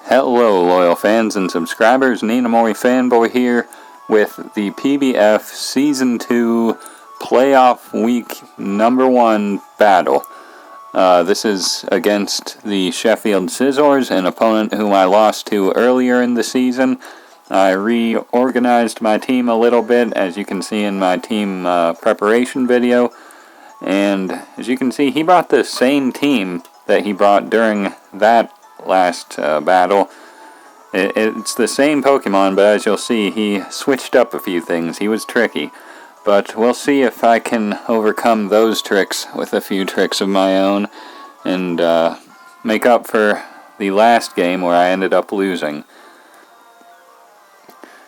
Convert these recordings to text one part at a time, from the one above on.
Hello loyal fans and subscribers, Ninamori Fanboy here with the PBF Season 2 Playoff Week number 1 battle. This is against the Sheffield Scizors, an opponent whom I lost to earlier in the season. I reorganized my team a little bit, as you can see in my team preparation video. And as you can see, he brought the same team that he brought during that last battle. It's the same Pokemon, but as you'll see, he switched up a few things. He was tricky. But we'll see if I can overcome those tricks with a few tricks of my own and make up for the last game where I ended up losing.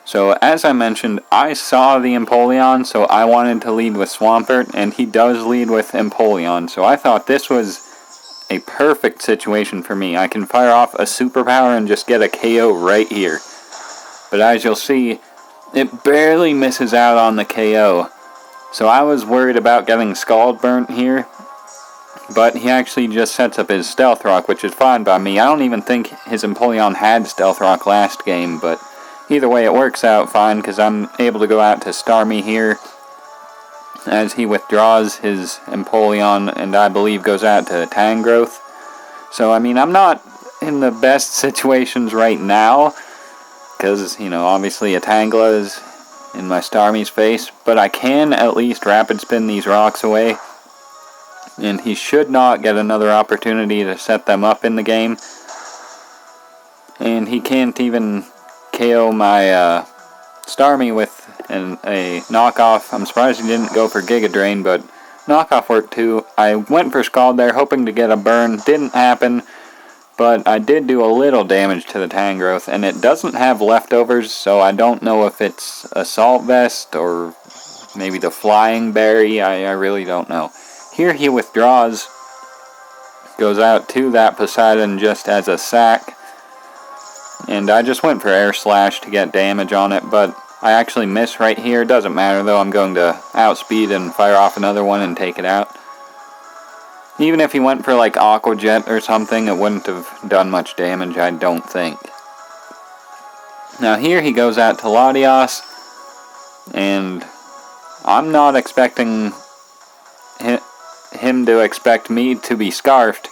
So, as I mentioned, I saw the Empoleon, so I wanted to lead with Swampert, and he does lead with Empoleon. So I thought this was a perfect situation for me. I can fire off a superpower and just get a KO right here. But as you'll see, it barely misses out on the KO. So I was worried about getting Scald burnt here. But he actually just sets up his Stealth Rock, which is fine by me. I don't even think his Empoleon had Stealth Rock last game, but either way it works out fine because I'm able to go out to Starmie here as he withdraws his Empoleon and I believe goes out to Tangrowth. So, I mean, I'm not in the best situations right now because, you know, obviously a Tangela is in my Starmie's face, but I can at least Rapid Spin these rocks away and he should not get another opportunity to set them up in the game. And he can't even KO my Starmie with a knockoff. I'm surprised he didn't go for Giga Drain, but knockoff worked too. I went for Scald there, hoping to get a burn. Didn't happen, but I did do a little damage to the Tangrowth, and it doesn't have leftovers, so I don't know if it's Assault Vest or maybe the Flying Berry. I really don't know. Here he withdraws, goes out to that Poseidon just as a sack, and I just went for Air Slash to get damage on it, but I actually miss right here. Doesn't matter though, I'm going to outspeed and fire off another one and take it out. Even if he went for like Aqua Jet or something, it wouldn't have done much damage, I don't think. Now here he goes out to Latios, and I'm not expecting him to expect me to be Scarfed,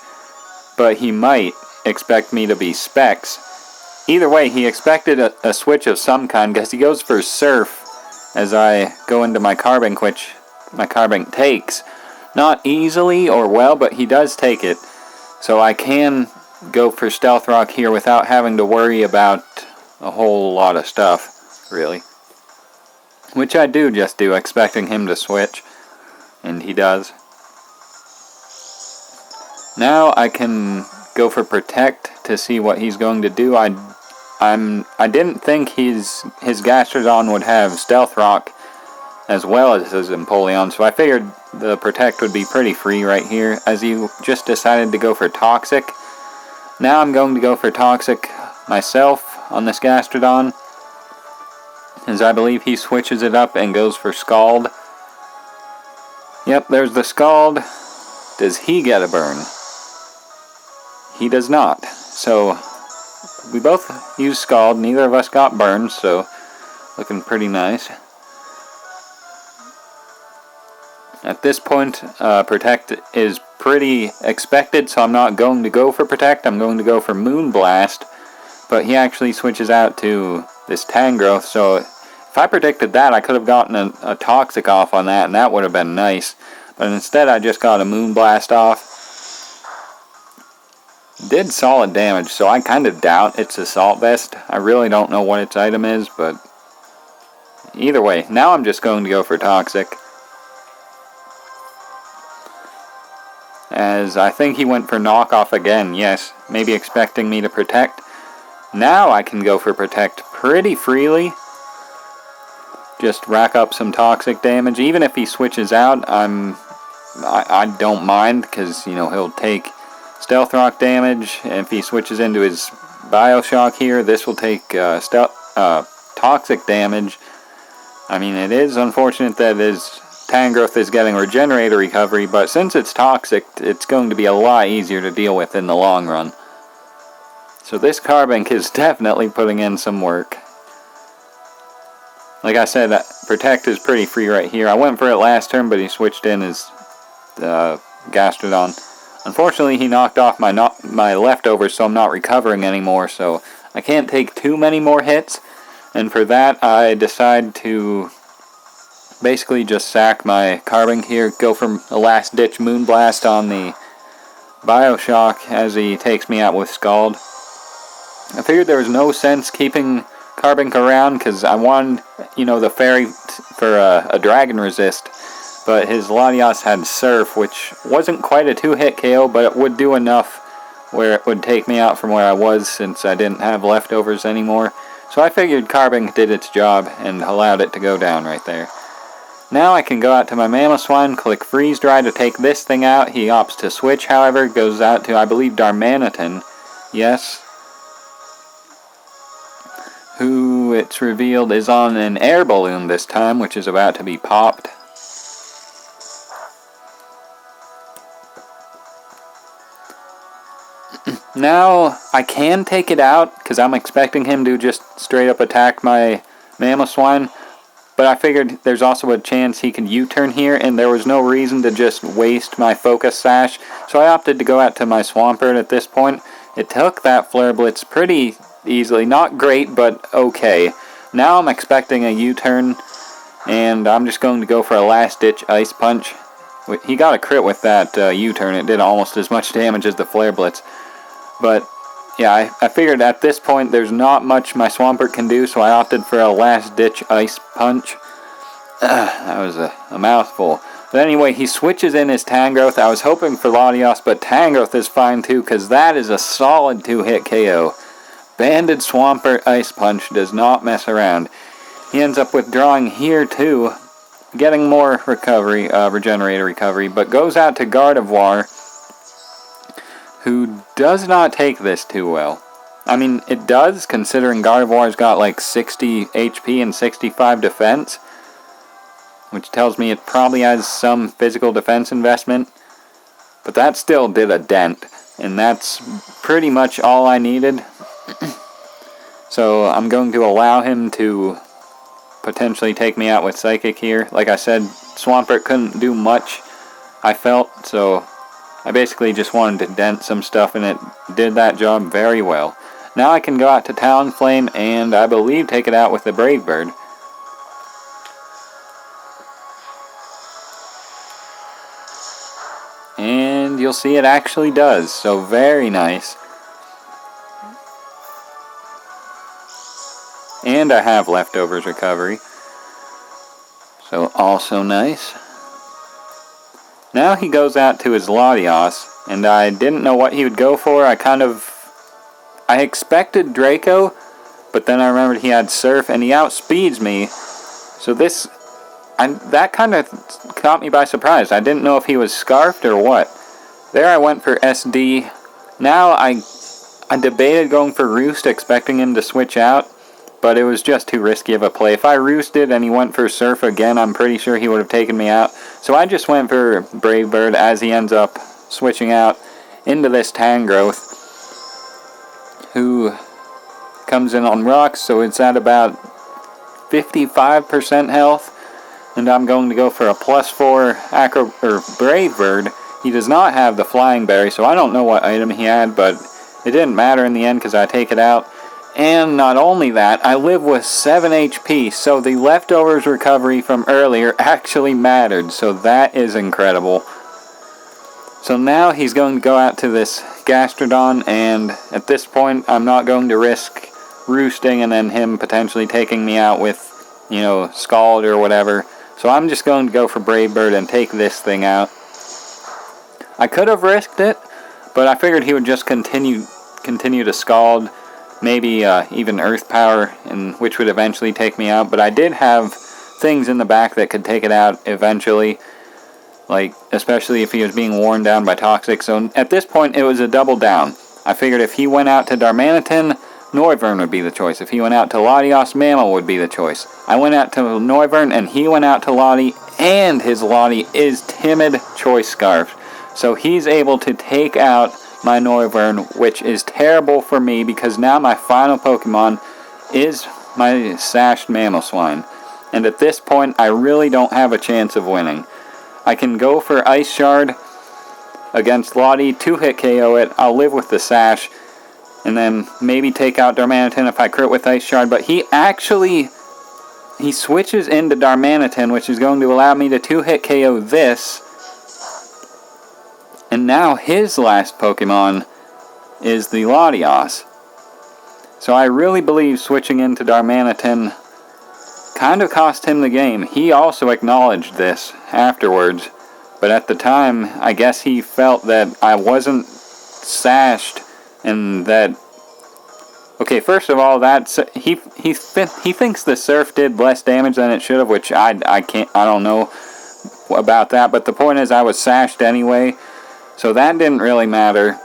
but he might expect me to be Specs. Either way, he expected a switch of some kind because he goes for Surf as I go into my Carbink, which my Carbink takes. Not easily or well, but he does take it. So I can go for Stealth Rock here without having to worry about a whole lot of stuff, really. Which I do just do, expecting him to switch. And he does. Now I can go for Protect to see what he's going to do. I didn't think his Gastrodon would have Stealth Rock as well as his Empoleon, so I figured the Protect would be pretty free right here, as he just decided to go for Toxic. Now I'm going to go for Toxic myself on this Gastrodon, as I believe he switches it up and goes for Scald. Yep, there's the Scald. Does he get a burn? He does not. So we both used Scald, neither of us got burned, so looking pretty nice. At this point, Protect is pretty expected, so I'm not going to go for Protect, I'm going to go for Moonblast, but he actually switches out to this Tangrowth, so if I predicted that, I could have gotten a Toxic off on that, and that would have been nice, but instead I just got a Moonblast off. Did solid damage, so I kind of doubt it's Assault Vest. I really don't know what its item is, but either way, now I'm just going to go for Toxic. As I think he went for Knockoff again, yes, maybe expecting me to Protect. Now I can go for Protect pretty freely. Just rack up some Toxic damage. Even if he switches out, I don't mind, because, you know, he'll take Stealth Rock damage. If he switches into his Bioshock here, this will take Toxic damage. I mean, it is unfortunate that his Tangrowth is getting Regenerator recovery, but since it's Toxic, it's going to be a lot easier to deal with in the long run. So this Carbink is definitely putting in some work. Like I said, Protect is pretty free right here. I went for it last turn, but he switched in his Gastrodon. Unfortunately, he knocked off my leftovers, so I'm not recovering anymore, so I can't take too many more hits. And for that, I decide to basically just sack my Carbink here, go for a last-ditch Moonblast on the Bioshock as he takes me out with Scald. I figured there was no sense keeping Carbink around because I wanted, the fairy for a Dragon Resist. But his Latias had Surf, which wasn't quite a 2-hit KO, but it would do enough where it would take me out from where I was since I didn't have leftovers anymore. So I figured Carbink did its job and allowed it to go down right there. Now I can go out to my Mamoswine, click Freeze Dry to take this thing out. He opts to switch, however, goes out to, I believe, Darmanitan. Yes. Who it's revealed is on an air balloon this time, which is about to be popped. Now, I can take it out, because I'm expecting him to just straight up attack my Mamoswine. But I figured there's also a chance he could U-turn here, and there was no reason to just waste my Focus Sash. So I opted to go out to my Swampert at this point. It took that Flare Blitz pretty easily. Not great, but okay. Now I'm expecting a U-turn, and I'm just going to go for a last-ditch Ice Punch. He got a crit with that U-turn. It did almost as much damage as the Flare Blitz. But yeah, I figured at this point there's not much my Swampert can do, so I opted for a last-ditch Ice Punch. That was a mouthful. But anyway, he switches in his Tangrowth. I was hoping for Latios, but Tangrowth is fine too, because that is a solid 2-hit KO. Banded Swampert Ice Punch does not mess around. He ends up withdrawing here too, getting more recovery, Regenerator recovery, but goes out to Gardevoir, who does not take this too well. I mean, it does, considering Gardevoir's got like 60 HP and 65 defense, which tells me it probably has some physical defense investment, but that still did a dent, and that's pretty much all I needed. So I'm going to allow him to potentially take me out with Psychic here. Like I said, Swampert couldn't do much, I felt, so I basically just wanted to dent some stuff, and it did that job very well. Now I can go out to Talonflame and I believe take it out with the Brave Bird. And you'll see it actually does, so very nice. And I have leftovers recovery, so also nice. Now he goes out to his Latios, and I didn't know what he would go for. I expected Draco, but then I remembered he had Surf, and he outspeeds me. So that kind of caught me by surprise. I didn't know if he was Scarfed or what. There I went for SD. Now I debated going for Roost, expecting him to switch out, but it was just too risky of a play. If I roosted and he went for Surf again, I'm pretty sure he would have taken me out. So I just went for Brave Bird as he ends up switching out into this Tangrowth, who comes in on rocks, so it's at about 55% health. And I'm going to go for a +4 Brave Bird. He does not have the Flying Berry, so I don't know what item he had, but it didn't matter in the end because I take it out. And not only that, I live with 7 HP, so the leftovers recovery from earlier actually mattered, so that is incredible. So now he's going to go out to this Gastrodon, and at this point I'm not going to risk roosting and then him potentially taking me out with, Scald or whatever. So I'm just going to go for Brave Bird and take this thing out. I could have risked it, but I figured he would just continue to Scald. Maybe even Earth Power, which would eventually take me out. But I did have things in the back that could take it out eventually, like especially if he was being worn down by Toxic. So at this point, it was a double down. I figured if he went out to Darmanitan, Noivern would be the choice. If he went out to Latios, Mammal would be the choice. I went out to Noivern, and he went out to Lottie, and his Lottie is Timid Choice Scarf. So he's able to take out my Noivern, which is terrible for me because now my final Pokemon is my Sashed Mamoswine. And at this point, I really don't have a chance of winning. I can go for Ice Shard against Lottie, 2-hit KO it, I'll live with the Sash, and then maybe take out Darmanitan if I crit with Ice Shard, but he switches into Darmanitan, which is going to allow me to 2-hit KO this, and now his last Pokemon is the Latios. So I really believe switching into Darmanitan kind of cost him the game. He also acknowledged this afterwards, but at the time, I guess he felt that I wasn't sashed, and that... Okay, first of all, he thinks the Surf did less damage than it should have, which I don't know about that, but the point is I was sashed anyway, so that didn't really matter.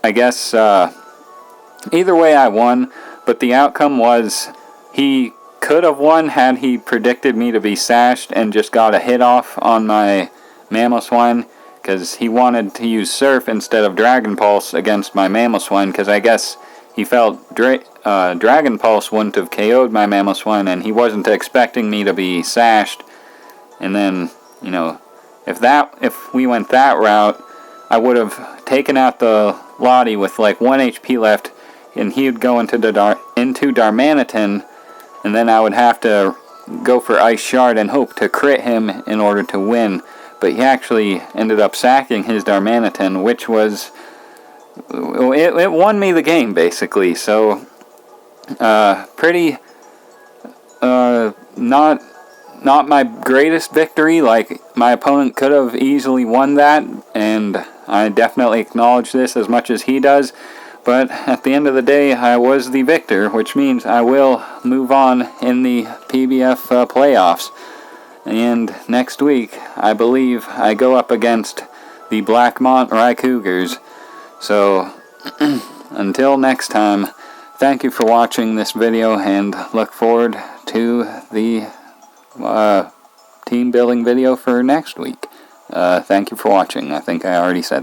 I guess either way I won, but the outcome was he could have won had he predicted me to be sashed and just got a hit off on my Mamoswine, because he wanted to use Surf instead of Dragon Pulse against my Mamoswine, because I guess he felt Dragon Pulse wouldn't have KO'd my Mamoswine, and he wasn't expecting me to be sashed. And then, you know, if we went that route, I would have taken out the Lottie with like 1 HP left, and he would go into Darmanitan, and then I would have to go for Ice Shard and hope to crit him in order to win. But he actually ended up sacking his Darmanitan, which was... It won me the game, basically. So, pretty... not my greatest victory. Like, my opponent could have easily won that, and I definitely acknowledge this as much as he does. But at the end of the day, I was the victor, which means I will move on in the PBF playoffs. And next week, I believe I go up against the Blackmont Raicougars. So, until next time, thank you for watching this video, and look forward to the team building video for next week. Thank you for watching. I think I already said that.